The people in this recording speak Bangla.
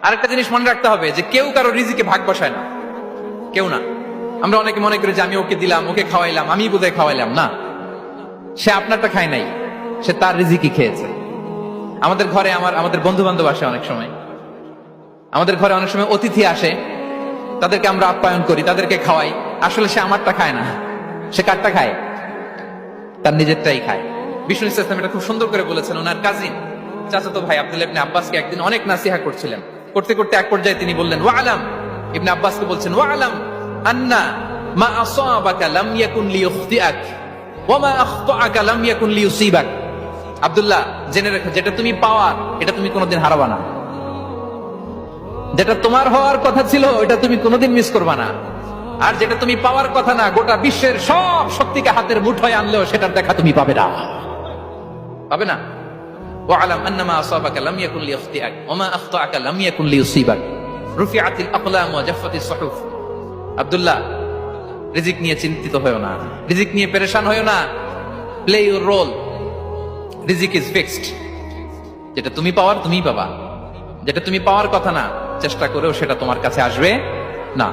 আরেকটা জিনিস মনে রাখতে হবে যে কেউ কারো রিজিকে ভাগ বসায় না, কেউ না। আমরা অনেকে মনে করি যে আমি ওকে দিলাম, ওকে খাওয়াইলাম, আমি বোধহয় খাওয়াইলাম। না, সে আপনারটা খায় নাই, সে তার রিজিকই খেয়েছে। আমাদের ঘরে আমাদের বন্ধু বান্ধব আসে অনেক সময়, আমাদের ঘরে অনেক সময় অতিথি আসে, তাদেরকে আমরা আপ্যায়ন করি, তাদেরকে খাওয়াই। আসলে সে আমারটা খায় না, সে কারটা খায়? তার নিজেরটাই খায়। বিষ্ণু ইসলাম এটা খুব সুন্দর করে বলেছেন। ওনার কাজিন চাচাতো ভাই আব্দুল্লাহ ইবনে আব্বাসকে একদিন অনেক নাসিহা করছিলেন। করতে করতে এক পর্যায়ে তিনি বললেন, ওয়া আলাম, ইবনে আব্বাসকে বলছেন, ওয়া আলাম আন্না মা আসাবাকা লাম ইয়াকুন লিইখতিআক ওয়া মা আখতাআকা লাম ইয়াকুন লিইউসিবাক। আব্দুল্লাহ, জেনে রেখো, যেটা তুমি পাওয়ার এটা তুমি কোনোদিন হারাবা না। যেটা তোমার হওয়ার কথা ছিল এটা তুমি কোনোদিন মিস করবা না। আর যেটা তুমি পাওয়ার কথা না, গোটা বিশ্বের সব শক্তিকে হাতের মুঠোয় আনলেও সেটার দেখা তুমি পাবে না, পাবে না। ওয়ালাম আন্নামা আসাবাকা লাম ইয়াকুন লিইখতিআক ওয়া মা আখতাআকা লাম ইয়াকুন লিইউসিবাক রুফিআতিল আকলাম ওয়া জাফফাতিস সুহুফ। আব্দুল্লাহ, রিজিক নিয়ে চিন্তিত হয়ো না, রিজিক নিয়ে পেরেশান হয়ো না। প্লে ইউর রোল, রিজিক ইজ ফিক্সড। যেটা তুমি পাওয়ার তুমিই পাবা, যেটা তুমি পাওয়ার কথা না, চেষ্টা করেও সেটা তোমার কাছে আসবে না।